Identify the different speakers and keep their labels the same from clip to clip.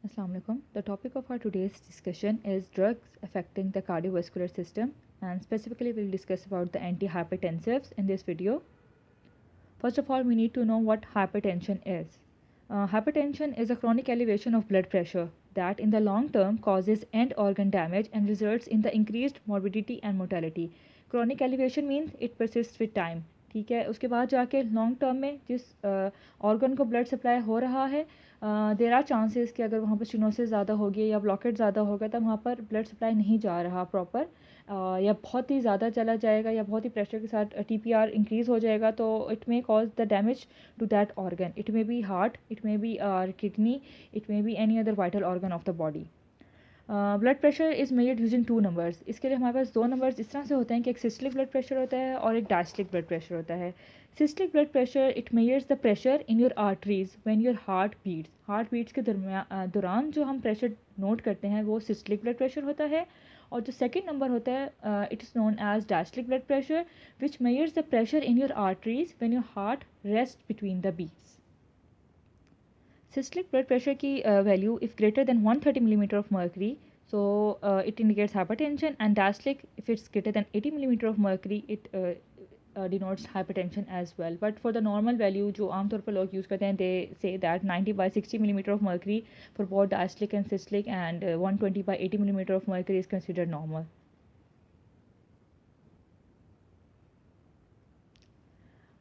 Speaker 1: Assalamu alaikum. The topic of our today's discussion is drugs affecting the cardiovascular system, and specifically we'll discuss about the antihypertensives in this video. First of all, we need to know what hypertension is. Hypertension is a chronic elevation of blood pressure that in the long term causes end organ damage and results in the increased morbidity and mortality. Chronic elevation means it persists with time. ठीक है, उसके बाद जाके long term में जिस organ को blood supply हो रहा है, देर आर चांसेस कि अगर वहाँ पर स्टेनोसिस ज़्यादा होगी या ब्लॉकेट ज़्यादा होगा तब वहाँ पर ब्लड सप्लाई नहीं जा रहा प्रॉपर, या बहुत ही ज़्यादा चला जाएगा या बहुत ही प्रेशर के साथ TPR इंक्रीज़ हो जाएगा, तो it may cause the damage to that organ. It may be heart, it may be kidney, it may be any other vital organ of the body. Blood pressure is measured using two numbers. इसके लिए हमारे पास दो numbers इस तरह से होते हैं कि एक सिस्टलिक ब्लड प्रेशर होता है और एक डायस्टलिक ब्लड प्रेशर होता है. Systolic blood pressure it measures the pressure in your arteries when your heart beats के दौरान जो हम प्रेशर नोट करते हैं वो सिस्टलिक ब्लड प्रेशर होता है. और जो सेकेंड नंबर होता है it is known as diastolic blood pressure which measures the pressure in your arteries when your heart rest between the beats. Systolic blood pressure की value if greater than 130 millimeter of mercury, so it indicates hypertension, and diastolic if it's greater than 80 millimeter of mercury, it denotes hypertension as well. But for the normal value जो आमतौर पर लोग use करते हैं, they say that 90 by 60 millimeter of mercury for both diastolic and systolic, and 120 by 80 millimeter of mercury is considered normal.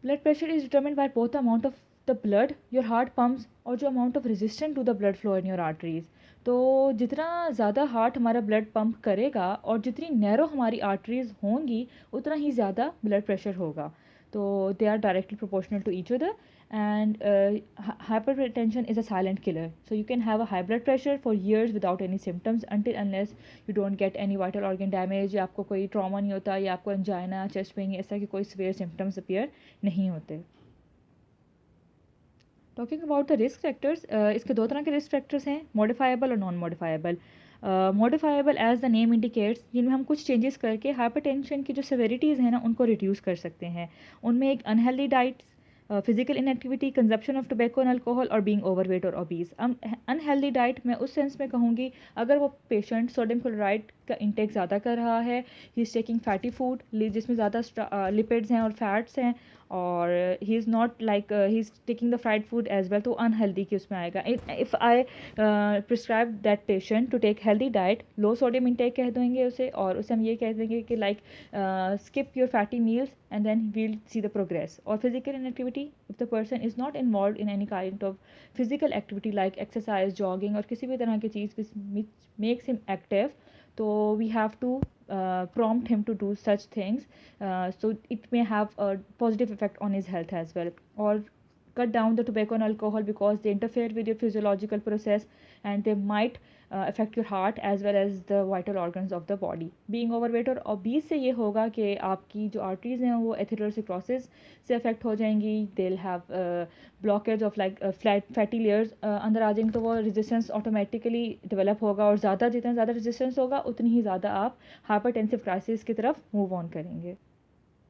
Speaker 1: Blood pressure is determined by both the amount of the blood your heart pumps और जो amount of resistance to the blood flow in your arteries. तो जितना ज़्यादा heart हमारा blood pump करेगा और जितनी narrow हमारी आर्टरीज होंगी उतना ही ज़्यादा ब्लड प्रेशर होगा. तो they are directly proportional to each other, and hypertension is a silent killer. So you can have a high blood pressure for years without any symptoms unless you don't get any vital organ damage, या आपको कोई trauma नहीं होता, या आपको angina, chest pain, ऐसा कि कोई severe symptoms appear नहीं होते. Talking about the risk factors, इसके दो तरह के रिस्क फैक्टर्स हैं, मॉडिफाइबल और non modifiable. Modifiable as the name indicates, जिनमें हम कुछ चेंजेस करके हाइपरटेंशन की जो सेवेरिटीज़ हैं ना उनको रिड्यूस कर सकते हैं. उनमें एक unhealthy diet, physical inactivity, consumption of tobacco and alcohol और बीइंग ओवरवेट और ओबीज. अनहेल्दी डाइट मैं उस सेंस में कहूँगी अगर वो पेशेंट सोडियम क्लोराइड का इंटेक ज़्यादा कर रहा है, he is taking fatty food जिसमें ज़्यादा लिपिड्स हैं और फैट्स हैं, और he is not like he is taking the fried food as well, तो अनहेल्दी की उसमें आएगा. If I prescribe that patient to take healthy diet, low sodium intake कह देंगे उसे, और उसे हम ये कह देंगे कि like skip your fatty meals and then we'll see the progress. Or physical inactivity, if the person is not involved in any kind of physical activity like exercise, jogging और किसी भी तरह की चीज़ which makes him active, so we have to prompt him to do such things, so it may have a positive effect on his health as well. Or cut down the tobacco and alcohol because they interfere with your physiological process and they might affect your heart as well as the vital organs of the body. Being overweight और obese से ये होगा कि आपकी जो arteries हैं वो atherosclerosis से affect हो जाएंगी. They'll have blockage of like fatty layers अंदर आ जाएंगे, तो वो resistance automatically develop होगा, और जितना ज़्यादा resistance होगा उतनी ही ज़्यादा आप hypertensive crisis की तरफ move on करेंगे.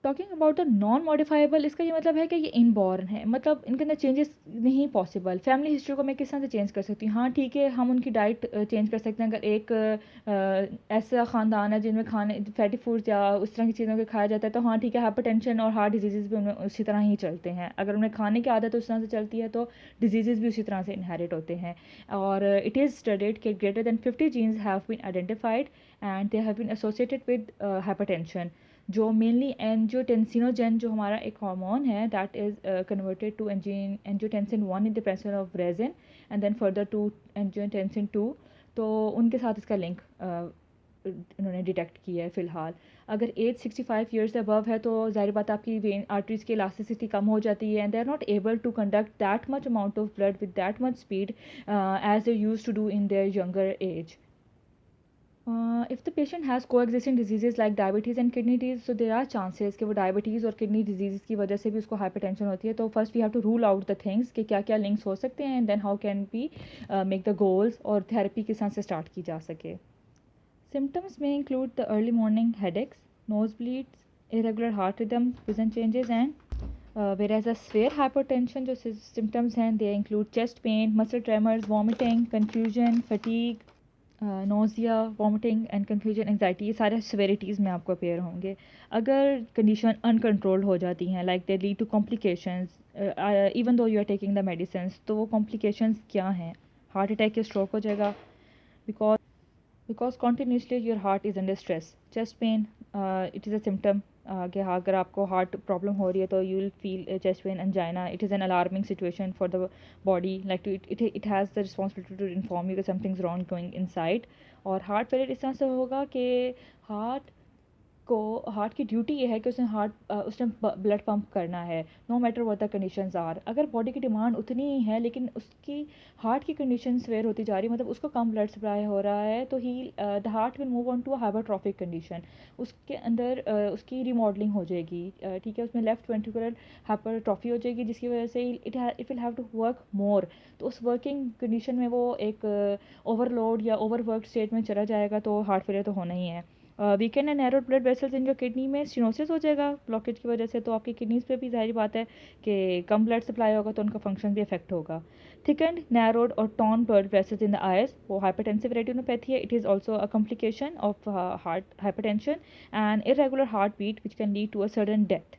Speaker 1: Talking about the non modifiable, इसका ये मतलब है कि ये इनबॉर्न है, मतलब इनके अंदर चेंजेस नहीं पॉसिबल. फैमिली हिस्ट्री को मैं किस तरह से चेंज कर सकती हूँ? हाँ ठीक है, हम उनकी डाइट चेंज कर सकते हैं. अगर एक ऐसा ख़ानदान है जिनमें खाने फैटी फूड्स या उस तरह की चीज़ों के खाया जाता है, तो हाँ ठीक है, हाइपरटेंशन और हार्ट डिजीज़ भी उनमें उसी तरह ही चलते हैं. अगर उन्हें खाने की आदत उस तरह से चलती है तो डिजीज़ भी उसी तरह से इनहेरिट होते हैं. और इट इज़ स्टडीड कि greater than 50 genes have been identified and they have been associated with hypertension. जो मेनली एंजियोटेंसिनोजेन जो हमारा एक हार्मोन है that is converted to angiotensin 1 in the presence of renin and then further to angiotensin 2, तो उनके साथ इसका link इन्होंने डिटेक्ट किया है फ़िलहाल. अगर एज 65 ईयर्स से अबव है तो ज़ाहिर बात आपकी वेन आर्टरीज की इलास्टिसिटी कम हो जाती है and they are not able to conduct that much amount of blood with that much speed as they use to do in their younger age. If the patient has coexisting diseases like diabetes and kidney disease, so there are chances कि वो diabetes और kidney disease की वजह से भी उसको hypertension होती है. तो first we have to rule out the things कि क्या क्या links हो सकते हैं, and then how can we make the goals और therapy किस तरह से start की जा सके. Symptoms may include the early morning headaches, nosebleeds, irregular heart rhythm, vision changes, and Whereas a severe hypertension जो symptoms हैं they include chest pain, muscle tremors, vomiting, confusion, fatigue, nausea, vomiting and confusion, anxiety, ये सारे सेवेरिटीज़ में आपको appear होंगे। अगर condition uncontrolled हो जाती हैं like they lead to complications even though you are taking the medicines, तो वो कॉम्प्लिकेशंस क्या हैं? हार्ट अटैक या स्ट्रोक हो जाएगा because continuously your heart is under stress. Chest pain, it is a symptom कि हाँ अगर आपको हार्ट प्रॉब्लम हो रही है तो you will feel chest pain, angina. It is an alarming situation for the body, like it has the responsibility to inform you कि something's wrong going inside. और हार्ट फेलियर इस तरह से होगा कि हार्ट की ड्यूटी ये है कि उसने ब्लड पंप करना है no matter what the conditions are. अगर बॉडी की डिमांड उतनी ही है लेकिन उसकी हार्ट की कंडीशन सेवेयर होती जा रही है, मतलब उसको कम ब्लड सप्लाई हो रहा है, तो the heart will move on to a hypertrophic condition. उसके अंदर उसकी रिमॉडलिंग हो जाएगी, ठीक है, उसमें लेफ्ट वेंट्रिकुलर हाइपरट्रॉफी हो जाएगी जिसकी वजह से it will have to work more. तो उस वर्किंग कंडीशन में वो एक ओवरलोड या ओवरवर्क स्टेट में चला जाएगा, तो हार्ट फेलियर तो होना ही है. Weekend and narrowed blood vessels इन जो किडनी में स्टेनोसिस हो जाएगा ब्लॉकेज की वजह से, तो आपकी किडनीज पे भी जाहिर बात है कि कम ब्लड सप्लाई होगा तो उनका फंक्शन भी इफेक्ट होगा. थिकेंड, नैरोड और torn blood vessels in the eyes, वो हाइपरटेंसिव रेटिनोपैथी है. It is also a complication of heart hypertension and irregular heart beat which can lead to a sudden death.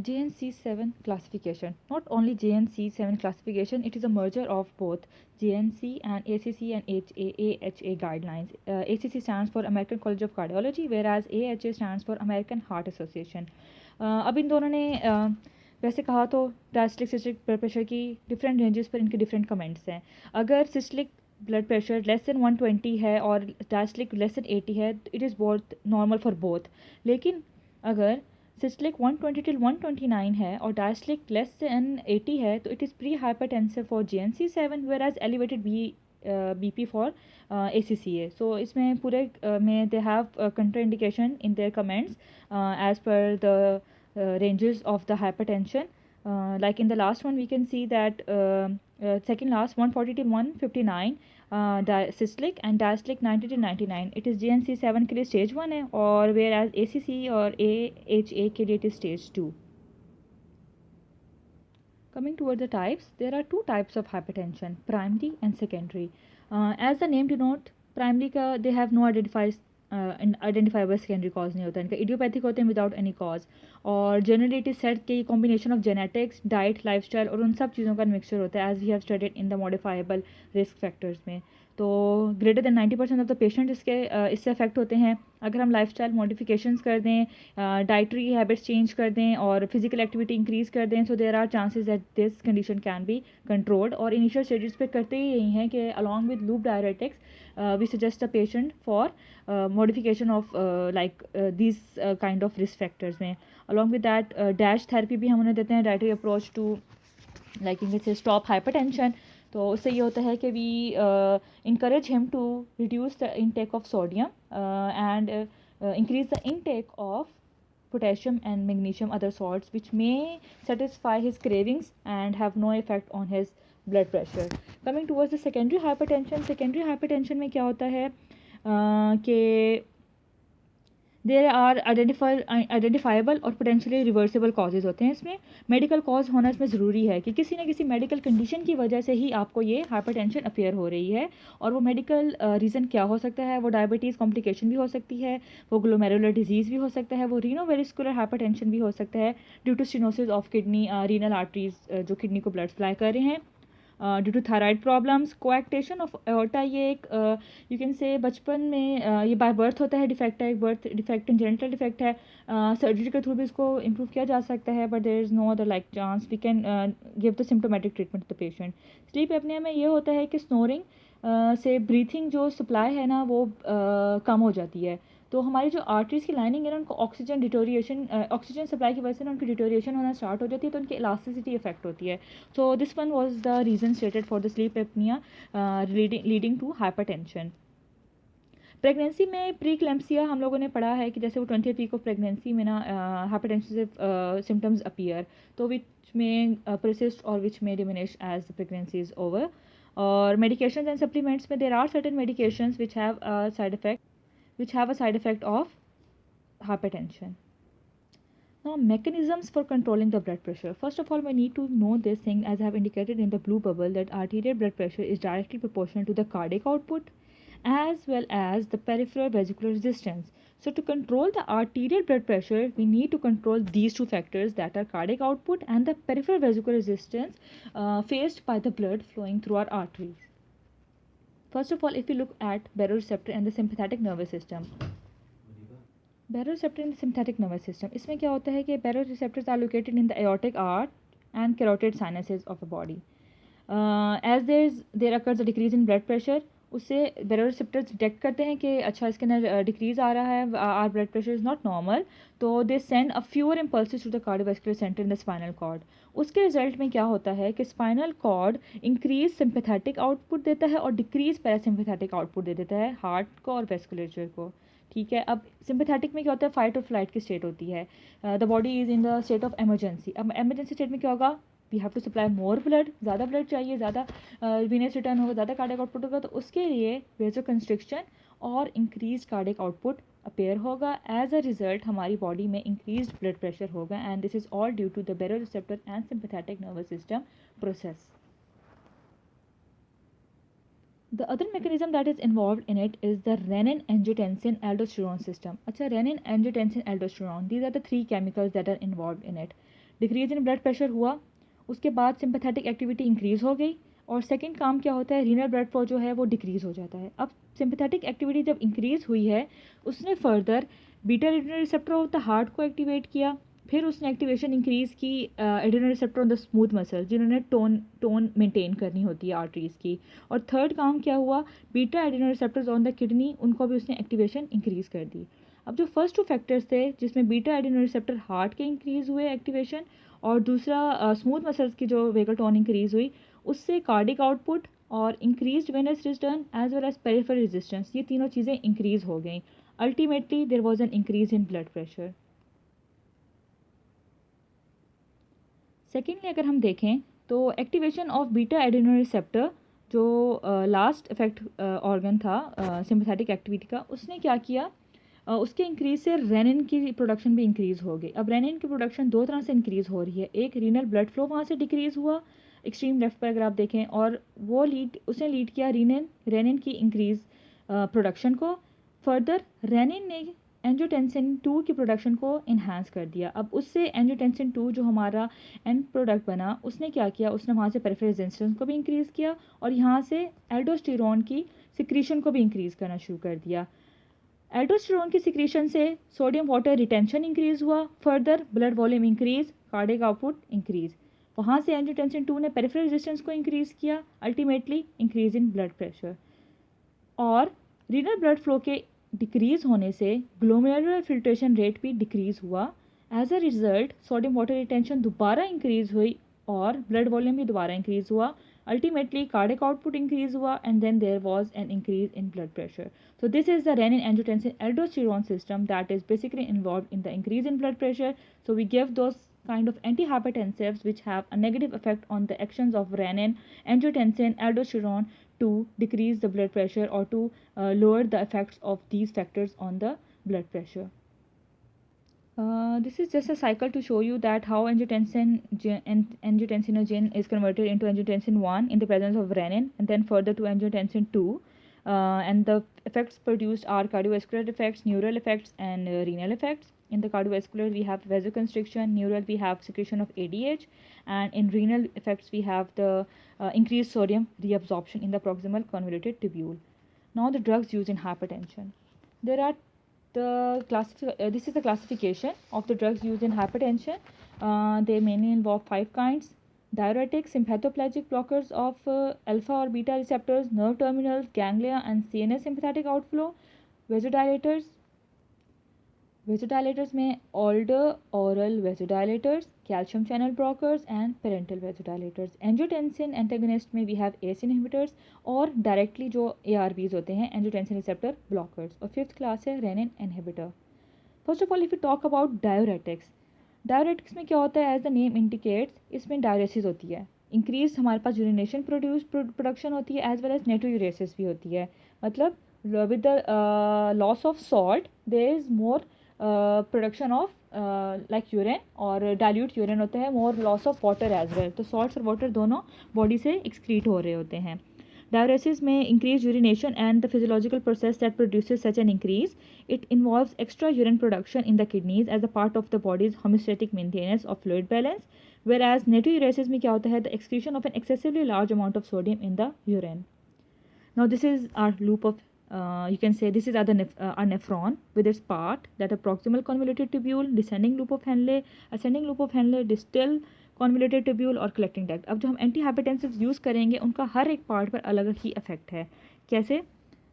Speaker 1: JNC7 classification. Not only JNC7 classification, it is a merger of both JNC and ACC and AHA guidelines. ACC stands for American College of Cardiology, whereas AHA stands for American Heart Association. अब इन दोनों ने वैसे कहा तो डायस्टिक cystic blood pressure की different ranges पर इनके different comments हैं. अगर cystic blood pressure less than 120 है और डायस्टिक लेस देन 80 है, it is both normal for both. लेकिन अगर सिस्टलिक 120 टिल 129 है और डायस्टलिक लेस देन 80 है, तो it is pre hypertensive for JNC7 where as elevated BP for ACCA. So इसमें पूरे में they have contraindication in their comments as per the ranges of the hypertension. Like in the last one, we can see that second last 140 to 159 systolic and diastolic 90 to 99. It is JNC7 के लिए stage 1 है, और whereas ACC और AHA के लिए it is stage 2. Coming towards the types, there are two types of hypertension, primary and secondary. As the name denote, primary का they have no identifiable secondary cause नहीं होता, इनका idiopathic होते हैं without any cause. और generally it is said कि combination of genetics, diet, lifestyle और उन सब चीज़ों का मिक्सचर होता है as we have studied in the modifiable risk factors में. तो greater than 90% of the patient इससे अफेक्ट होते हैं. अगर हम लाइफस्टाइल मॉडिफिकेशंस कर दें, डाइटरी हैबिट्स चेंज कर दें और फिजिकल एक्टिविटी इंक्रीज़ कर दें, so there are chances that this condition can be controlled. और इनिशियल स्टेजेस पे करते ही यही हैं कि along with loop diuretics we suggest a patient for modification of like this kind of risk factors में. Along with that DASH therapy भी हम उन्हें देते हैं, डाइटरी अप्रोच टू लाइक इनके स्टॉप हाइपरटेंशन. तो उससे ये होता है कि we encourage him to reduce the intake of sodium and increase the intake of potassium and magnesium, other salts which may satisfy his cravings and have no effect on his blood pressure. Coming towards the secondary hypertension में क्या होता है कि there are identifiable और potentially reversible causes होते हैं. इसमें medical cause होना इसमें ज़रूरी है कि किसी न किसी मेडिकल कंडीशन की वजह से ही आपको ये हाइपरटेंशन अपीयर हो रही है. और वो मेडिकल रीज़न क्या हो सकता है? वो डायबिटीज़ कॉम्प्लिकेशन भी हो सकती है, वो ग्लोमेरुलर डिजीज़ भी हो सकता है, वो रीनोवेरिस्कुलर हाइपरटेंशन भी हो सकता है due to stenosis of kidney, renal arteries जो किडनी को ब्लड सप्लाई कर रहे हैं, due to thyroid problems, coarctation of aorta. ये एक यू कैन से बचपन में ये बाय बर्थ होता है, डिफेक्ट है, एक बर्थ डिफेक्ट जेनेटिक डिफेक्ट है. सर्जरी के थ्रू भी इसको इम्प्रूव किया जा सकता है, but there is no other like chance we can give the symptomatic treatment to the patient. Sleep apnea में ये होता है कि स्नोरिंग से ब्रीथिंग जो सप्लाई है ना वो कम हो जाती है. तो हमारी जो आर्टरीज की लाइनिंग है ना, उनको ऑक्सीजन सप्लाई की वजह से ना उनकी डिटोरिएशन होना स्टार्ट हो जाती है, तो उनकी इलास्टिसिटी इफेक्ट होती है. So this one was the reason stated for the sleep apnea leading to hypertension. Pregnancy में प्रीक्लेम्सिया हम लोगों ने पढ़ा है कि जैसे वो 20th वीक ऑफ प्रेगनेंसी में ना हाइपरटेंसिव सिम्टम्स अपीयर, तो विच में परसिस्ट और which may diminish as the pregnancy is over. और medications and supplements में there are certain medications which have a side effect of hypertension. Now, mechanisms for controlling the blood pressure. First of all, we need to know this thing, as I have indicated in the blue bubble, that arterial blood pressure is directly proportional to the cardiac output as well as the peripheral vascular resistance. So, to control the arterial blood pressure, we need to control these two factors, that are cardiac output and the peripheral vascular resistance faced by the blood flowing through our arteries. First of all, if we look at baroreceptor and the sympathetic nervous system. Baroreceptor in the sympathetic nervous system, इसमें क्या होता है कि baroreceptors are located in the aortic arch and carotid sinuses of the body. As there occurs a decrease in blood pressure, उससे baroreceptors detect करते हैं कि अच्छा इसके अंदर डिक्रीज आ रहा है, our blood pressure is not normal, तो they send a fewer impulses to the cardiovascular center in the spinal cord. उसके रिजल्ट में क्या होता है कि spinal cord increase sympathetic output देता है और डिक्रीज पैरासिम्पैथेटिक आउटपुट दे देता है हार्ट को और वेस्कुलेचर को. ठीक है, अब सिंपैथेटिक में क्या होता है, फाइट और फ्लाइट की स्टेट होती है, the body is in the state of emergency. अब एमरजेंसी स्टेट में क्या होगा, we have to supply more blood, ज़्यादा ब्लड चाहिए, ज़्यादा वीनस रिटर्न होगा, ज़्यादा कार्डियक आउटपुट होगा, तो उसके लिए वेजो कंस्ट्रिक्शन और इंक्रीज कार्डियक आउटपुट अपेयर होगा. एज अ रिजल्ट हमारी बॉडी में इंक्रीज ब्लड प्रेशर होगा, and this is all due to the baroreceptor and sympathetic nervous system process. The other mechanism that is involved in it is the renin-angiotensin-aldosterone system. अच्छा, renin, angiotensin, aldosterone, these are the three chemicals that are involved in it. Decrease in blood pressure हुआ, उसके बाद sympathetic activity increase हो गई, और second काम क्या होता है, renal blood flow जो है वो decrease हो जाता है. अब sympathetic activity जब increase हुई है, उसने further beta adrenal receptor of the heart को एक्टिवेट किया, फिर उसने एक्टिवेशन इंक्रीज़ की adrenal receptor on the smooth muscle, जिन्होंने टोन मेंटेन करनी होती है आर्टरीज़ की. और थर्ड काम क्या हुआ, beta adrenal receptors on the kidney, उनको भी उसने एक्टिवेशन इंक्रीज़ कर दी. अब जो फर्स्ट टू फैक्टर्स थे, जिसमें बीटा एड्रेनल रिसेप्टर हार्ट के इंक्रीज़ हुए एक्टिवेशन, और दूसरा स्मूथ मसल्स की जो वेगल टोन इंक्रीज़ हुई, उससे कार्डिक आउटपुट और increased venous return as well as peripheral resistance, ये तीनों चीज़ें इंक्रीज़ हो गई. Ultimately there was an increase in blood pressure. Secondly अगर हम देखें तो activation of beta adrenal receptor, जो लास्ट इफेक्ट ऑर्गन था सिंपैथेटिक एक्टिविटी का, उसने क्या किया, उसके इंक्रीज से रेनिन की प्रोडक्शन भी इंक्रीज़ हो गई. अब रेनिन की प्रोडक्शन दो तरह से इंक्रीज़ हो रही है, एक रीनल ब्लड फ्लो वहाँ से डिक्रीज़ हुआ एक्सट्रीम लेफ्ट पर अगर आप देखें, और वो उसने लीड किया रेनिन की इंक्रीज़ प्रोडक्शन को. फर्दर रेनिन ने एंजियोटेंसिन 2 की प्रोडक्शन को इन्हांस कर दिया. अब उससे एंजियोटेंसिन 2 जो हमारा एंड प्रोडक्ट बना, उसने क्या किया, उसने वहाँ से पेरिफेरल रेजिस्टेंस को भी इंक्रीज़ किया और यहाँ से एल्डोस्टेरोन की सिक्रीशन को भी इंक्रीज़ करना शुरू कर दिया. एल्डोस्टेरोन की सिक्रीशन से सोडियम वाटर रिटेंशन इंक्रीज़ हुआ, further blood volume increase, cardiac output increase. वहाँ से एंजियोटेंसिन 2 ने पेरिफेरल रेजिस्टेंस को इंक्रीज़ किया, ultimately increase in blood pressure. और रीनल ब्लड फ्लो के डिक्रीज़ होने से ग्लोमेरुलर फिल्ट्रेशन रेट भी डिक्रीज़ हुआ. As a result sodium water retention दोबारा इंक्रीज़ हुई और ब्लड वॉल्यूम भी दोबारा इंक्रीज़ हुआ. अल्टीमेटली कार्डियक आउटपुट इंक्रीज़ हुआ, and then there was an increase in blood pressure. So this is the renin-angiotensin-aldosterone system that is basically involved in the increase in blood pressure. So we give those kind of antihypertensives which have a negative effect on the actions of renin, angiotensin, aldosterone to decrease the blood pressure or to lower the effects of these factors on the blood pressure. This is just a cycle to show you that how angiotensinogen is converted into angiotensin 1 in the presence of renin, and then further to angiotensin 2. And the effects produced are cardiovascular effects, neural effects, and renal effects. In the cardiovascular, we have vasoconstriction. Neural, we have secretion of ADH, and in renal effects, we have the increased sodium reabsorption in the proximal convoluted tubule. Now, the drugs used in hypertension. There are this is the classification of the drugs used in hypertension. They mainly involve 5 kinds: diuretics, sympathoplegic blockers of alpha or beta receptors, nerve terminals, ganglia, and CNS sympathetic outflow, vasodilators. Vasodilators में older oral vasodilators, calcium channel blockers, and parental vasodilators. Angiotensin antagonist में we have ACE inhibitors और directly जो ARBs होते हैं angiotensin receptor blockers. और fifth class है renin inhibitor. First of all, if we talk about diuretics, diuretics में क्या होता है, एज द नेम इंडिकेट्स, इसमें डायरेसिस होती है, इंक्रीज हमारे पास यूरिनेशन प्रोडक्शन होती है, एज वेल एज नेट्रोयूरेसिस भी होती है. मतलब with the loss of salt there is more production of like urine, और डाइल्यूट यूरिन होता है, more loss of water as well. तो सॉल्ट्स और वाटर दोनों बॉडी से एक्सक्रीट हो रहे होते हैं। Diuresis may increase urination and the physiological process that produces such an increase. It involves extra urine production in the kidneys as a part of the body's homeostatic maintenance of fluid balance. Whereas natriuresis में क्या होता है, the excretion of an excessively large amount of sodium in the urine. Now this is our loop of you can say this is our nephron with its part, that a proximal convoluted tubule, descending loop of Henle, ascending loop of Henle, distal convoluted tubule और collecting duct. अब जो हम anti hypertensive use करेंगे उनका हर एक part पर अलग ही effect है। कैसे?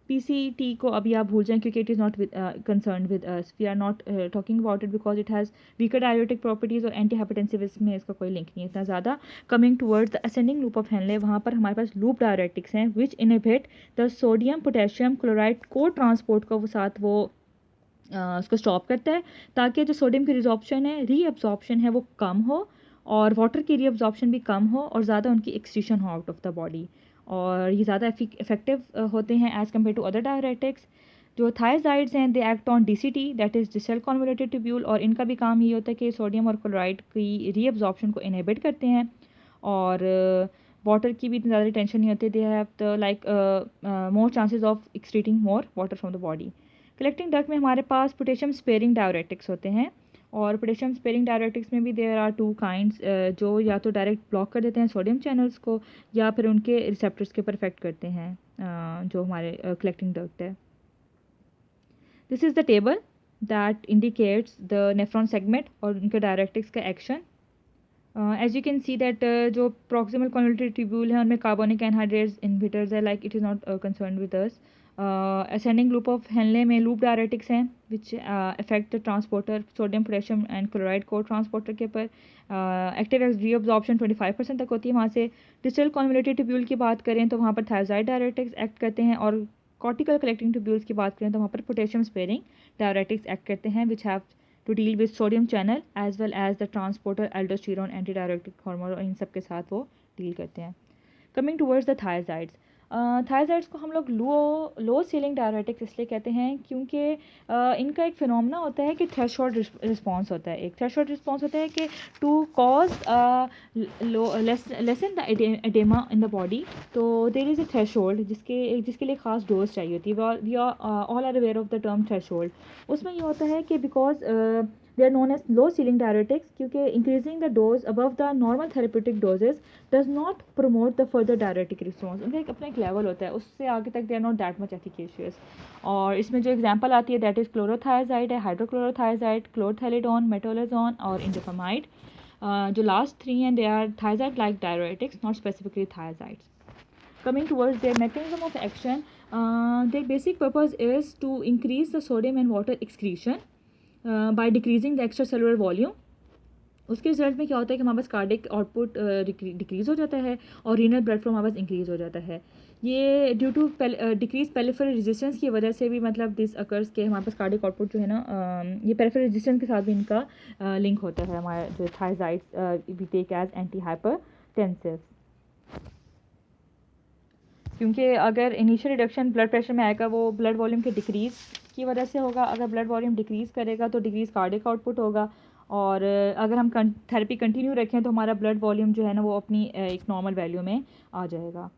Speaker 1: PCT को अभी आप भूल जाएं क्योंकि it is not concern with us, we are not talking about it because it has weaker diuretic properties, और एंटी हाइपरटेंसिव इसमें इसका कोई लिंक नहीं है इतना ज़्यादा। Coming towards the ascending loop of Henle, वहाँ पर हमारे पास लूप डायरेटिक्स हैं which inhibit the sodium potassium chloride cotransport को वो उसको स्टॉप करता है, ताकि जो सोडियम की रिजॉर्प्शन है, रीअब्जॉर्प्शन है, वो कम हो, और वाटर की रीअब्जॉर्प्शन भी कम हो, और ज़्यादा उनकी एक्सक्रीशन हो आउट ऑफ द बॉडी, और ये ज़्यादा इफेक्टिव होते हैं as compared to other diuretics. जो थायजाइड्स हैं, they act on DCT, that is distal convoluted tubule, और इनका भी काम ये होता है कि सोडियम और क्लोराइड की रीअब्जॉर्प्शन को इनहिबिट करते हैं, और वाटर की भी इतनी ज़्यादा टेंशन नहीं होती, they have the like more chances of excreting more water from the body. Collecting duct में हमारे पास पोटेशियम स्पेयरिंग डायरेटिक्स होते हैं, और पोटेशियम स्पेयरिंग डायरेटिक्स में भी देयर आर टू काइंड्स, जो या तो डायरेक्ट ब्लॉक कर देते हैं सोडियम चैनल्स को, या फिर उनके रिसेप्टर्स के ऊपर इफेक्ट करते हैं जो हमारे कलेक्टिंग डक्ट है। This is the table that indicates the nephron segment और उनके डायरेक्टिक्स का action. As you can see that जो प्रॉक्सिमल कन्वोल्यूटेड ट्यूब्यूल है उनमें कार्बोनिक एनहाइड्रेट्स इनहिबिटर्स है, like it is not concern with us. Ascending loop of Henle में loop diuretics हैं which affect the transporter sodium potassium and chloride cotransporter के ऊपर। Active reabsorption 25% तक होती है वहाँ से। डिस्टल कन्वोल्यूटेड ट्यूब्यूल की बात करें तो वहाँ पर थायजाइड डायरेटिक्स एक्ट करते हैं, और कॉर्टिकल कलेक्टिंग ट्यूब्यूल्स की बात करें तो वहाँ पर पोटेशियम स्पेयरिंग डायरेटिक्स एक्ट करते हैं which have to deal with sodium channel as well as the transporter aldosterone antidiuretic hormone, और इन सब के साथ वो डील करते हैं। कमिंग टूवर्ड्स द थायजाइड्स, थायजाइड्स को हम लोग लो सीलिंग डायरेटिक्स इसलिए कहते हैं क्योंकि इनका एक फिनोमेना होता है कि थ्रेशोल्ड रिस्पॉन्स होता है। एक थ्रेशोल्ड रिस्पॉन्स होता है कि to cause lessen the edema in the body, तो देयर इज़ अ थ्रेशोल्ड जिसके लिए ख़ास डोज चाहिए होती है। We are all are aware of the term threshold. उसमें ये होता है कि because they are known as low ceiling diuretics क्योंकि increasing the dose above the normal therapeutic doses does not promote the further diuretic response। उनका एक अपना एक लेवल होता है, उससे आगे तक they are not that much efficacious। और इसमें जो एग्जांपल आती है दैट इज़ क्लोरोथायजाइड है, हाइड्रोक्लोरोथायजाइड, क्लोरथैलिडोन, मेटोलेजोन और इंडोफामाइड। जो लास्ट थ्री हैं they are thiazide like diuretics, not specifically thiazides. Coming towards their mechanism of action, their basic purpose is to increase the sodium and water excretion by decreasing the extracellular volume। उसके result में क्या होता है कि हमारे पास cardiac output decrease हो जाता है और रीनल ब्लड फ्लो हमारे पास इंक्रीज़ हो जाता है। ये due to decrease peripheral resistance की वजह से भी मतलब दिस अकर्स के हमारे पास कार्डिक आउटपुट जो है ना ये पेरिफेरल रेजिस्टेंस के साथ भी इनका लिंक होता है। हमारे जो thiazides we take as anti hypertensive, क्योंकि अगर इनिशियल रिडक्शन ब्लड प्रेशर में आएगा वो ब्लड वॉल्यूम के डिक्रीज़ की वजह से होगा। अगर ब्लड वॉल्यूम डिक्रीज़ करेगा तो डिक्रीज़ कार्डिक आउटपुट होगा, और अगर हम थेरेपी कंटिन्यू रखें तो हमारा ब्लड वॉल्यूम जो है ना वो अपनी एक नॉर्मल वैल्यू में आ जाएगा।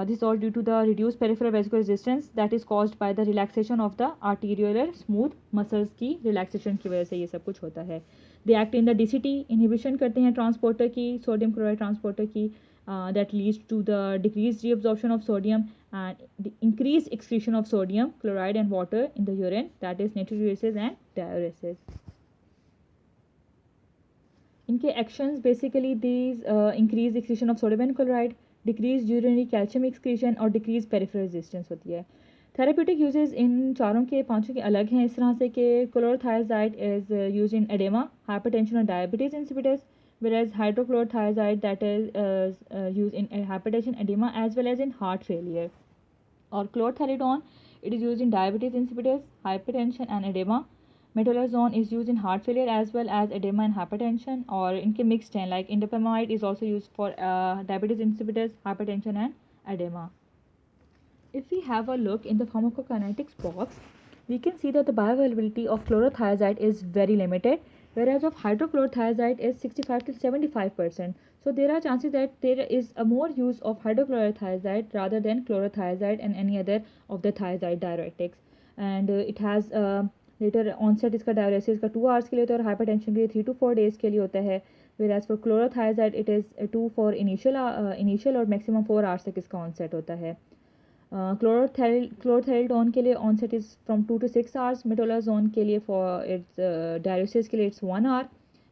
Speaker 1: This all due to the reduce peripheral vascular resistance that is caused by the relaxation of the arterial smooth muscles की रिलैक्सेशन की वजह से ये सब कुछ होता है। They act in the DCT, inhibition करते हैं ट्रांसपोर्टर की, सोडियम क्लोराइड ट्रांसपोर्टर की, that leads to the decreased reabsorption of sodium and the increased excretion of sodium, chloride and water in the urine, that is natriuresis and diuresis. इनके actions basically these increased excretion of sodium and chloride, decreased urinary calcium excretion और decreased peripheral resistance होती है। Therapeutic uses इन चारों के पांचों के अलग हैं इस तरह से कि क्लोरोथायजाइड is used in edema, hypertension और diabetes insipidus, whereas hydrochlorothiazide that is used in hypertension, edema as well as in heart failure, or chlorthalidone it is used in diabetes insipidus, hypertension and edema. Metolazone is used in heart failure as well as edema and hypertension, और इनके mixed हैं like indapamide is also used for diabetes insipidus, hypertension and edema. If we have a look in the pharmacokinetics box, we can see that the bioavailability of chlorothiazide is very limited, whereas of hydrochlorothiazide is 65 to 75%. So there are chances that there is a more use of hydrochlorothiazide rather than chlorothiazide and any other of the thiazide diuretics. And it has later onset इसका diuresis का 2 hours के लिए होता है और hypertension के लिए 3 to 4 days के लिए होता है, whereas for chlorothiazide it is 2 for initial और maximum 4 hours तक इसका onset होता है. क्लोरोथेलिडोन के लिए onset is from 2 to 6 hours, metolazone के लिए फॉर इट्स डायरेसिस के लिए इट्स 1 hour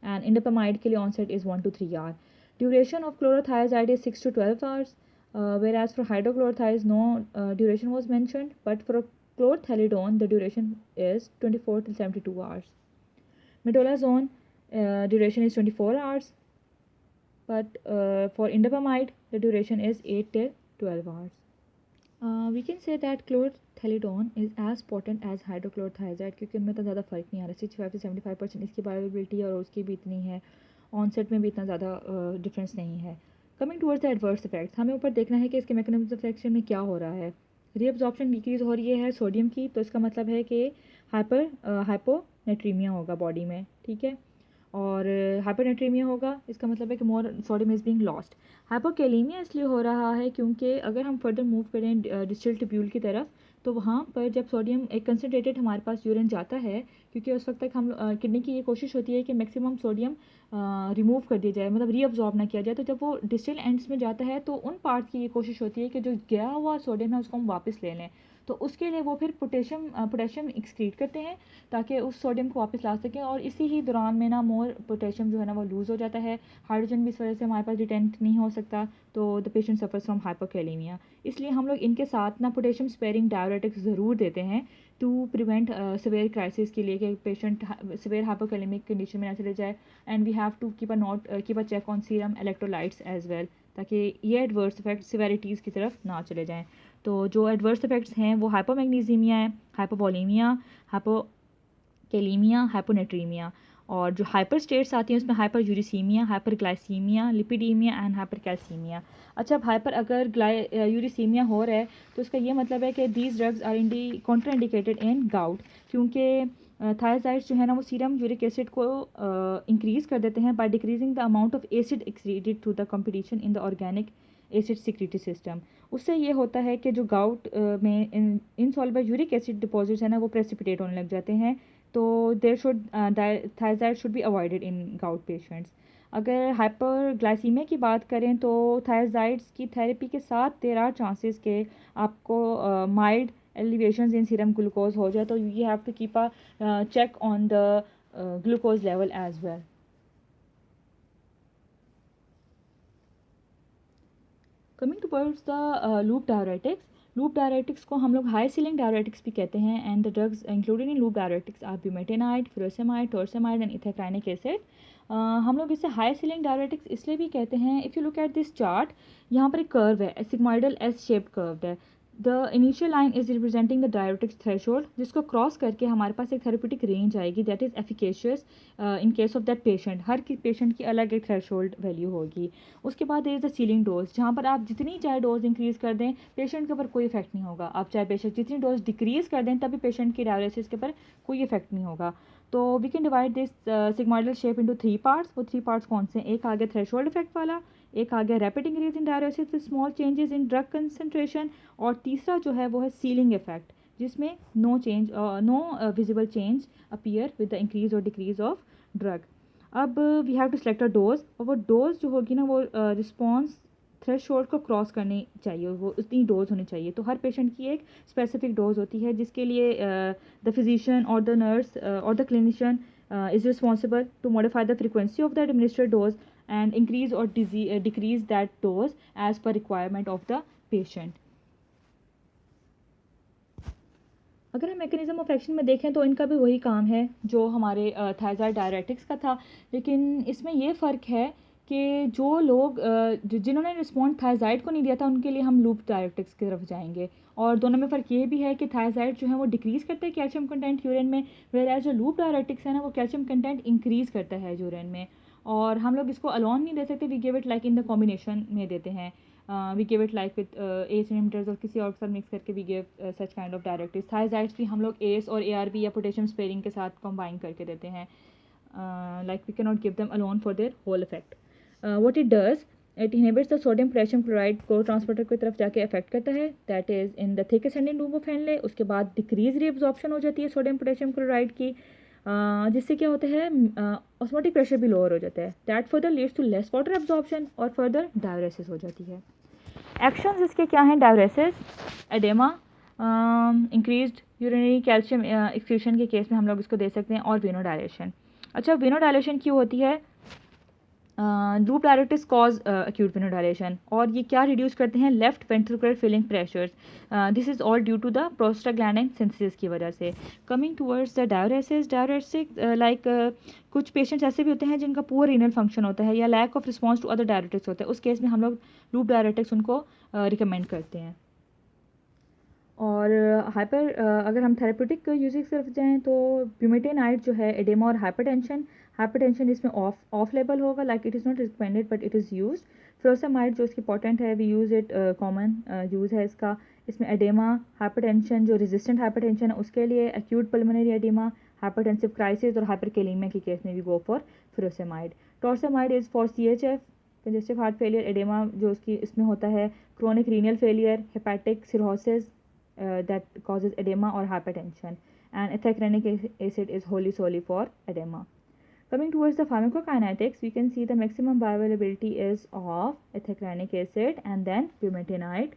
Speaker 1: एंड इंडोपामाइड के लिए onset is 1 to 3 hour. Duration of chlorothiazide is 6 to 12 hours, whereas for hydrochlorothiazide no duration was mentioned, but for chlorothelidone the duration is 24 till 72 hours. Metolazone duration is 24 hours, but for indapamide the duration is 8 till 12 hours. We can say that chlorothelidone is as potent as hydrochlorothiazide क्योंकि उनमें तो ज़्यादा फ़र्क नहीं आ रहा. 65 से 75% इसकी bioavailability और उसकी भी इतनी है, ऑनसेट में भी इतना ज़्यादा डिफरेंस नहीं है. Coming towards the adverse effects, हमें ऊपर देखना है कि इसके मैकेनिज्म ऑफ एक्शन में क्या हो रहा है. रीअब्जॉर्प्शन डिक्रीज़ हो रही है सोडियम की, तो इसका मतलब है कि हाइपोनेट्रीमिया होगा बॉडी में, ठीक है. और हाइपरनेट्रीमिया होगा, इसका मतलब है कि more sodium is being lost. Hypokalaemia इसलिए हो रहा है क्योंकि अगर हम फर्दर मूव करें डिस्टल ट्यूब्यूल की तरफ, तो वहाँ पर जब सोडियम एक कंसनट्रेटेड हमारे पास यूरिन जाता है, क्योंकि उस वक्त तक हम किडनी की ये कोशिश होती है कि मैक्सिमम सोडियम रिमूव कर दिया जाए, मतलब रीअब्जॉर्ब ना किया जाए. तो जब वो डिस्टल एंड्स में जाता है तो उन पार्ट की ये कोशिश होती है कि जो गया हुआ सोडियम है उसको हम वापस ले लें. तो उसके लिए वो फिर पोटेशियम एक्सक्रीट करते हैं ताकि उस सोडियम को वापस ला सकें, और इसी ही दौरान में ना मोर पोटेशियम जो है ना वो लूज़ हो जाता है. हाइड्रोजन भी इस वजह से हमारे पास रिटेंट नहीं हो सकता, तो the patient suffers from hypokalaemia. इसलिए हम लोग इनके साथ ना पोटेशियम स्पेयरिंग डायरेटिक्स ज़रूर देते हैं टू प्रिवेंट सिवियर क्राइसिस के लिए कि पेशेंट सिवियर हाइपोकैलेमिक कंडीशन में ना चले जाए. And we have to keep a check on serum electrolytes as well, ताकि ये एडवर्स इफेक्ट सिवेरिटीज़ की तरफ ना चले जाएँ. तो जो एडवर्स इफेक्ट्स हैं वो हाइपोमैग्नीसीमिया है, हाइपोवोलीमिया, हाइपोकैलीमिया, हाइपोनेट्रीमिया. और जो हाइपर स्टेट्स आती हैं उसमें hyperuricemia, hyperglycemia, lipidemia and hypercalcemia. अच्छा, अब हाइपर अगर यूरिसीमिया हो रहा है तो इसका ये मतलब है कि these drugs are contraindicated in gout, क्योंकि थायराइड्स जो है ना वो सीरम यूरिक एसिड को इंक्रीज़ कर देते हैं by decreasing the amount of acid excreted through the competition in the organic acid secretory system. उससे ये होता है कि जो गाउट में इनसॉल्युबल यूरिक एसिड डिपॉजिट्स है ना वो प्रेसिपिटेट होने लग जाते हैं. तो there should thyroid should be avoided in gout patients. अगर हाइपर ग्लाइसीमिया की बात करें तो थायराइड्स की थेरेपी के साथ देयर आर चांसेस के आपको mild elevations in serum glucose हो जाए, तो you have to keep a check on the glucose level as well. Coming towards the loop diuretics, loop diuretics को हम लोग हाई सीलिंग डायरेटिक्स भी कहते हैं. And the drugs included in loop diuretics are bumetanide, furosemide, torsemide and ethacrynic acid. हम लोग इसे high ceiling diuretics इसलिए भी कहते हैं, if you look at this chart, यहाँ पर एक कर्व है, सिग्मोइडल एस शेप्ड कर्व है. The initial line is representing the diuretics threshold, जिसको क्रॉस करके हमारे पास एक थेरेप्यूटिक रेंज आएगी that is efficacious in case of that patient. हर पेशेंट की अलग एक थ्रेशोल्ड वैल्यू होगी. उसके बाद there is the ceiling dose, जहाँ पर आप जितनी चाहे डोज इंक्रीज़ कर दें पेशेंट के ऊपर कोई इफेक्ट नहीं होगा. आप चाहे पेशेंट जितनी डोज डिक्रीज़ कर दें तभी पेशेंट की डायलिसिस के ऊपर कोई इफेक्ट नहीं होगा. तो we can divide this sigmoidal shape into 3 parts. वो 3 पार्ट्स कौन से हैं? एक आ गया थ्रेशोल्ड इफेक्ट वाला, एक आ गया rapid increase in diuresis with small changes in drug concentration, और तीसरा जो है वो है सीलिंग इफेक्ट, जिसमें no visible change appear with the increase और डिक्रीज ऑफ ड्रग. अब we have to select a dose, और वो डोज जो होगी ना वो रिस्पॉन्स थ्रेशोल्ड को क्रॉस करनी चाहिए, वो उतनी डोज होनी चाहिए. तो हर पेशेंट की एक स्पेसिफिक डोज होती है जिसके लिए द फिजिशियन और द नर्स और the clinician is responsible to modify the frequency of the administered dose and increase or decrease that dose as per requirement of the patient. अगर हम मैकेनिज्म ऑफ एक्शन में देखें तो इनका भी वही काम है जो हमारे थायराइड डायरेटिक्स का था, लेकिन इसमें ये फ़र्क है कि जो लोग जिन्होंने रिस्पॉन्ड थायराइड को नहीं दिया था उनके लिए हम लूप डायरेटिक्स की तरफ जाएंगे. और दोनों में फ़र्क ये भी है कि थायराइड जो है वो डिक्रीज़ करता है कैल्शियम कंटेंट यूरिन में, वेयर जो लूप डायरेटिक्स है ना वो कैल्शियम कंटेंट इंक्रीज़ करता है यूरिन में. और हम लोग इसको अलोन नहीं दे सकते, we give it like in the combination में देते हैं. We give it like with ACE inhibitors और किसी और के साथ मिक्स करके we give such kind of diuretic. Thiazides भी हम लोग एस और ARB या पोटेशियम स्पेयरिंग के साथ कंबाइन करके देते हैं, like we can not give them alone for their whole effect. What it does, it inhibits the sodium potassium chloride cotransporter की तरफ जाके अफेक्ट करता है, that is in the thick ascending loop of Henle. उसके बाद decrease reabsorption हो जाती है सोडियम पोटेशियम क्लोराइड की, जिससे क्या होता है ऑस्मोटिक प्रेशर भी लोअर हो जाता है, that further leads to less water absorption और फर्दर डायरेसिस हो जाती है। एक्शंस इसके क्या हैं, diuresis, oedema, increased urinary calcium excretion के केस में हम लोग इसको दे सकते हैं, और वेनोडायलेशन। अच्छा, वेनोडायलेशन क्यों होती है, loop diuretics cause acute venodilation, और ये क्या रिड्यूस करते हैं, left ventricular filling pressures, this is all due to the prostaglandin synthesis की वजह से। Coming towards the diuresis, like कुछ पेशेंट्स ऐसे भी होते हैं जिनका पुअर रीनल फंक्शन होता है या lack of response to other diuretics होता है, उस केस में हम लोग लूप डायरेटिक्स उनको रिकमेंड करते हैं। और हाइपर अगर हम थेरेप्यूटिक यूजेस की तरफ जाएँ तो ब्यूमेटेनाइड जो है एडेमा और हाइपरटेंशन इसमें ऑफ लेबल होगा, like it is not recommended but it is used. Furosemide जो इसकी पोटेंट है, we use it, common use है इसका। इसमें एडेमा, हाइपरटेंशन, जो रेजिस्टेंट हाइपरटेंशन है उसके लिए, acute pulmonary oedema, hypertensive crisis और हाइपरकेलेमिया के केस में भी go for furosemide. Torsemide is for CHF, congestive heart failure, oedema जो उसकी इसमें होता है, chronic renal failure, hepatic cirrhosis that causes edema or hypertension, and ethacranic acid is wholly solely for edema. Coming towards the pharmacokinetics, we can see the maximum bioavailability is of ethacranic acid and then bumetanide.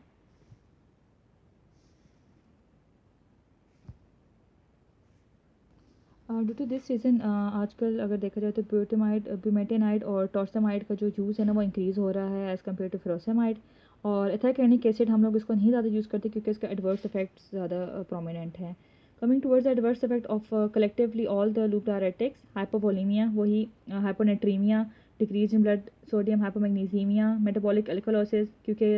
Speaker 1: Due to this reason आजकल अगर देखा जाए तो ब्यूमेटेनाइड और टॉर्सेमाइड का जो use है ना वो इंक्रीज़ हो रहा है एज़ कम्पेयर टू फ्रोसेमाइड। और एथाइक्रेनिक एसिड हम लोग इसको नहीं ज़्यादा यूज़ करते क्योंकि इसका एडवर्स इफेक्ट्स ज़्यादा प्रोमिनेंट है। Coming towards the adverse effect of collectively all the loop diuretics, hypovolaemia, वही hyponatraemia, decrease in blood sodium, hypomagnesaemia, metabolic alkalosis, क्योंकि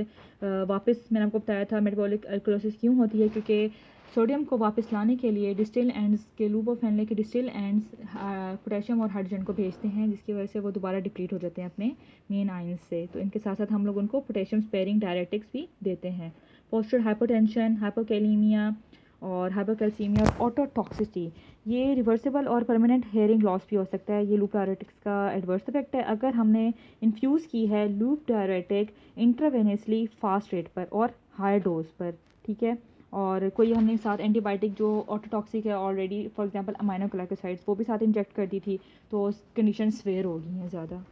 Speaker 1: वापस मैंने आपको बताया था मेटाबॉलिक अल्कलोसिस क्यों होती है, क्योंकि सोडियम को वापस लाने के लिए डिस्टिल एंड्स के लूप ऑफ हेनले के डिस्टिल एंड्स पोटेशियम और हाइड्रोजन को भेजते हैं, जिसकी वजह से वो दोबारा डिप्लीट हो जाते हैं अपने मेन आयंस से। तो इनके साथ साथ हम लोग उनको पोटेशियम स्पेयरिंग डायरेटिक्स भी देते हैं। पोस्चर हाइपोटेंशन, हाइपोकैलीमिया और हाइपोकैल्सीमिया और ऑटोटॉक्सिसिटी, ये रिवर्सिबल और परमानेंट हेयरिंग लॉस भी हो सकता है। ये लूप डायरेटिक्स का एडवर्स इफेक्ट है अगर हमने इन्फ्यूज़ की है loop diuretic intravenously fast rate पर और हाई डोज पर, ठीक है। और कोई हमने साथ एंटीबायोटिक जो ऑटोटॉक्सिक है ऑलरेडी, फॉर एग्जांपल अमाइनोग्लाइकोसाइड्स, वो भी साथ इंजेक्ट कर दी थी, तो कंडीशन स्वेयर हो गई हैं ज़्यादा।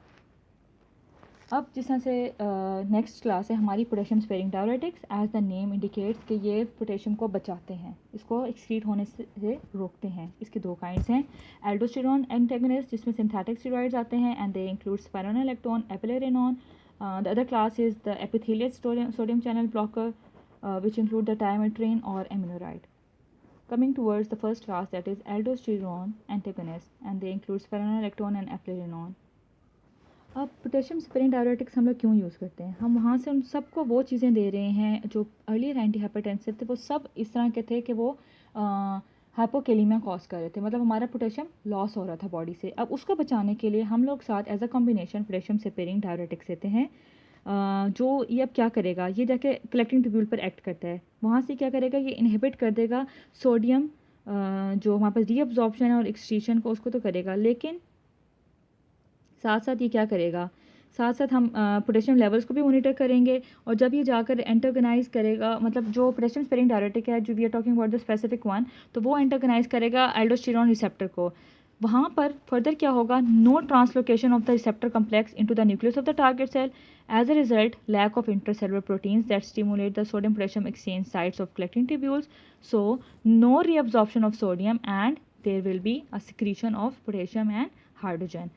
Speaker 1: अब जिस तरह से नेक्स्ट क्लास है हमारी potassium sparing diuretics, as the name indicates कि ये पोटेशियम को बचाते हैं, इसको एक्सक्रीट होने से रोकते हैं। इसके दो काइंड्स हैं, एल्डोस्टेरोन एंटेगोनिस्ट जिसमें सिंथेटिक स्टेरॉइड्स आते हैं and they include spironolactone, eplerenone. The other class is the epithelial sodium channel blocker which include the diametrine or aminoride. Coming towards the first class, that is aldosterone antagonist, and they include spironolactone and eplerenone. अब potassium sparing diuretics हम लोग क्यों use करते हैं, हम वहाँ से उन सबको वो चीज़ें दे रहे हैं जो अर्लियर एंटी हाइपरटेंसिव थे, वो सब इस तरह के थे कि वो हाइपोकेलीमिया कॉज कर रहे थे, मतलब हमारा पोटेशियम लॉस हो रहा था बॉडी से। अब उसको बचाने के लिए हम लोग साथ as a combination potassium sparing diuretics देते हैं, जो ये अब क्या करेगा, ये जाके कलेक्टिंग ट्यूब्यूल पर एक्ट करता है, वहाँ से क्या करेगा, ये इनहिबिट कर देगा सोडियम जो हमारे पास रीअब्जॉर्प्शन और एक्सक्रीशन को, उसको तो करेगा, लेकिन साथ साथ ये क्या करेगा, साथ साथ हम पोटेशियम लेवल्स को भी मॉनिटर करेंगे। और जब ये जाकर एंटागोनाइज करेगा, मतलब जो पोटेशियम स्पेयरिंग डायरेटिक है जो we are talking about the specific one, तो वो एंटागोनाइज करेगा एल्डोस्टेरोन रिसेप्टर को। वहाँ पर फर्दर क्या होगा, no translocation of the receptor complex into the nucleus of the target cell, as a result lack of intracellular proteins that stimulate the sodium potassium exchange sites of collecting tubules, so no reabsorption of sodium and there will be a secretion of potassium and hydrogen.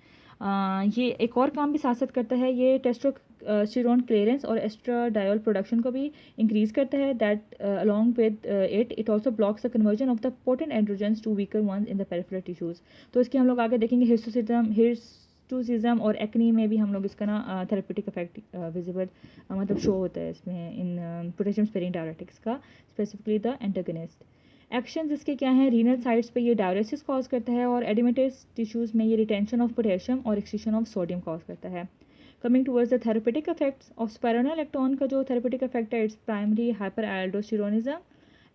Speaker 1: ये एक और काम भी साथ साथ करता है, ये टेस्टोस्टेरोन क्लियरेंस और एस्ट्राडायोल प्रोडक्शन को भी इंक्रीज करता है, that along with it also blocks the conversion of the potent androgens to weaker ones in the peripheral tissues. तो इसके हम लोग आगे देखेंगे हिस्टोसिज्म और एक्नी में भी हम लोग इसका ना थेरेप्यूटिक इफेक्ट विजिबल मतलब शो होता है इसमें इन पोटेशियम स्पेयरिंग डायरेटिक्स का, स्पेसिफिकली द एंटागोनिस्ट। एक्शंस इसके क्या हैं, रीनल साइट्स पे ये डायरेसिस कॉज करता है और एडिमेटस टिश्यूज़ में ये रिटेंशन ऑफ पोटेशियम और एक्सक्रीशन ऑफ सोडियम कॉज करता है। Coming towards the therapeutic effects of spironolactone का जो थेरेपेटिक इफेक्ट है, it's primary hyper aldosteronism.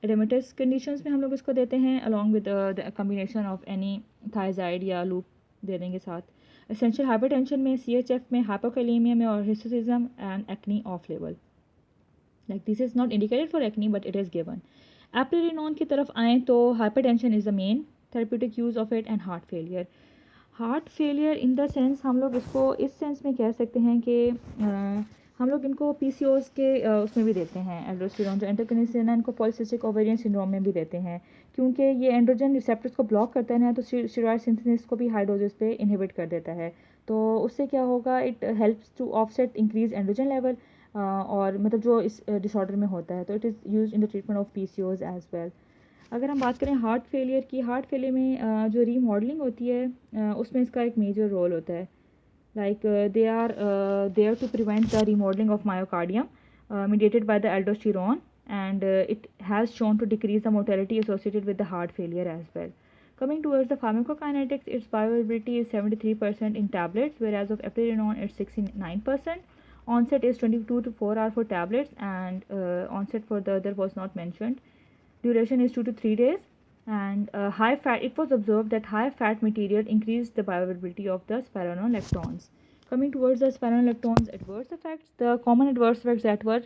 Speaker 1: Edematous conditions में हम लोग इसको देते हैं along with the combination of any thiazide या लूप दे देंगे साथ। एसेंशियल हाइपरटेंशन में CHF में, हाइपोकैलेमिया में और hirsutism and acne of level. Like this is not indicated for acne but it is given. Eplerenone की तरफ आएँ तो hypertension is the main therapeutic use of it and heart failure. Heart failure in the sense हम लोग इसको इस sense में कह सकते हैं कि हम लोग इनको PCOS के उसमें भी देते हैं। एल्डोस्टेरोन जो एंडोक्रिनिन है, इनको पॉलीसिस्टिक ओवेरियन सिंड्रोम में भी देते हैं, क्योंकि ये एंड्रोजन रिसेप्टर्स को ब्लॉक करता है ना, तो स्टेरॉयड सिंथेसिस को भी हाई डोजेस पे इनहिबिट कर देता है। तो उससे क्या होगा, it helps to offset increase androgen level, और मतलब जो इस डिसऑर्डर में होता है। तो it is use in the treatment of PCOS as well. अगर हम बात करें हार्ट फेलियर की, हार्ट फेलियर में जो रीमॉडलिंग होती है उसमें इसका एक मेजर रोल होता है। Like they are there to prevent the remodelling of myocardium mediated by the aldosterone, and it has shown to decrease the mortality associated with the heart failure as well. Coming towards the pharmacokinetics, its bioavailability is 73% in tablets, whereas of eplerenone it's 69%. Onset is 22 to 4 hours for tablets, and onset for the other was not mentioned. Duration is 2 to 3 days, and high fat. It was observed that high fat material increased the bioavailability of the spironolactones. Coming towards the spironolactones adverse effects, the common adverse effects that were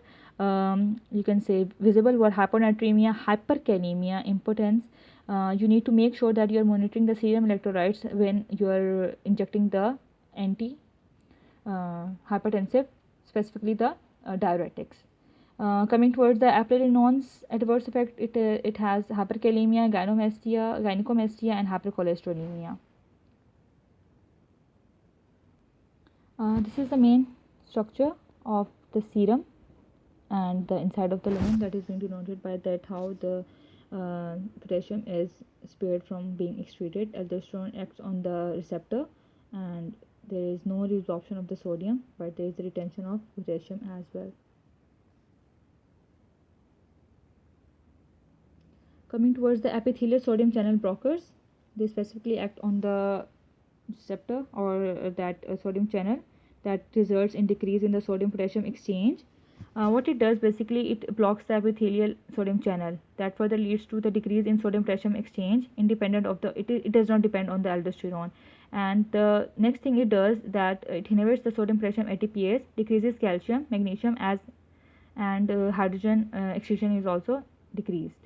Speaker 1: you can say visible were hyponatremia, hyperkalemia, impotence. You need to make sure that you are monitoring the serum electrolytes when you are injecting the anti hypertensive, specifically the diuretics. Coming towards the eplerinone's adverse effect, it has hyperkalemia, gynecomastia, and hypercholesterolemia. This is the main structure of the serum and the inside of the lumen that is being denoted by that how the potassium is spared from being excreted. Aldosterone acts on the receptor, and there is no reabsorption of the sodium, but there is the retention of potassium as well. Coming towards the epithelial sodium channel blockers, they specifically act on the receptor or that sodium channel that results in decrease in the sodium potassium exchange. What it does basically, it blocks the epithelial sodium channel, that further leads to the decrease in sodium potassium exchange independent of the it does not depend on the aldosterone. And the next thing it does, that it inhibits the sodium potassium ATPase, decreases calcium, magnesium as, and hydrogen excretion is also decreased.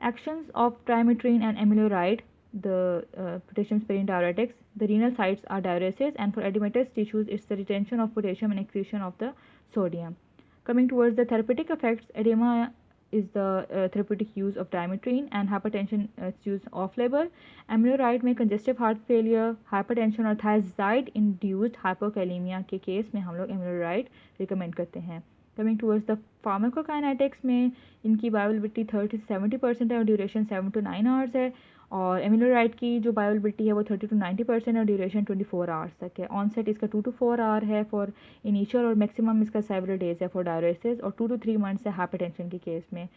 Speaker 1: Actions of trimetrine and amiloride, the potassium sparing diuretics. The renal sites are diuresis, and for edematous tissues it's the retention of potassium and excretion of the sodium. Coming towards the therapeutic effects, edema is the therapeutic use of trimetrine, and hypertension its use off label. Amiloride में congestive heart failure, hypertension और thiazide induced hypokalemia के case में हम लोग amiloride recommend करते हैं. Coming towards the pharmacokinetics में इनकी बायोअवेलेबिलिटी 30 से 70% है और ड्यूरेशन 7 to 9 आवर्स है, और एमिलोराइड की जो बायोअवेलेबिलिटी है वो 30 to 90% और ड्यूरेशन 24 आवर्स तक है. ऑनसेट इसका 2 to 4 आवर है फॉर इनिशियल, और मैक्सिमम इसका सेवरल डेज है फॉर डायरेसिस, और 2 to 3 मंथ्स है हाइपरटेंशन के केस में.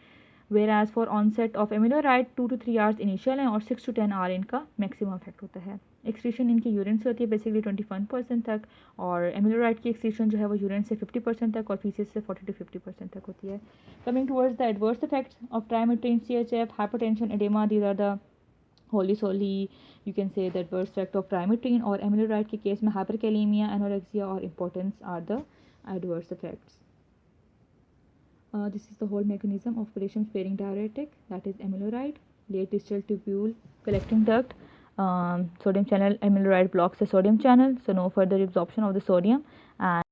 Speaker 1: whereas for onset of amiloride 2 to 3 hours initial है और 6 to 10 आवर इनका मैक्सिमम इफेक्ट होता है. एक्सक्रीशन इनकी यूरिन से होती है बेसिकली 21% तक, और एमिलोराइड की एक्सक्रीशन जो है वो यूरिन से 50% तक और फीसेस से 40 to 50% तक होती है. Coming towards the adverse effects of triamterene, CHF, hypertension, edema, these are the wholly solely you can say the adverse effect of triamterene. और एमिलोराइड के केस में हाइपरकैलेमिया, एनोरेक्सिया और impotence are the adverse effects. This is the whole mechanism of potassium sparing diuretic, that is amiloride. Late distal tubule collecting duct, sodium channel amiloride blocks the sodium channel, so no further absorption of the sodium, and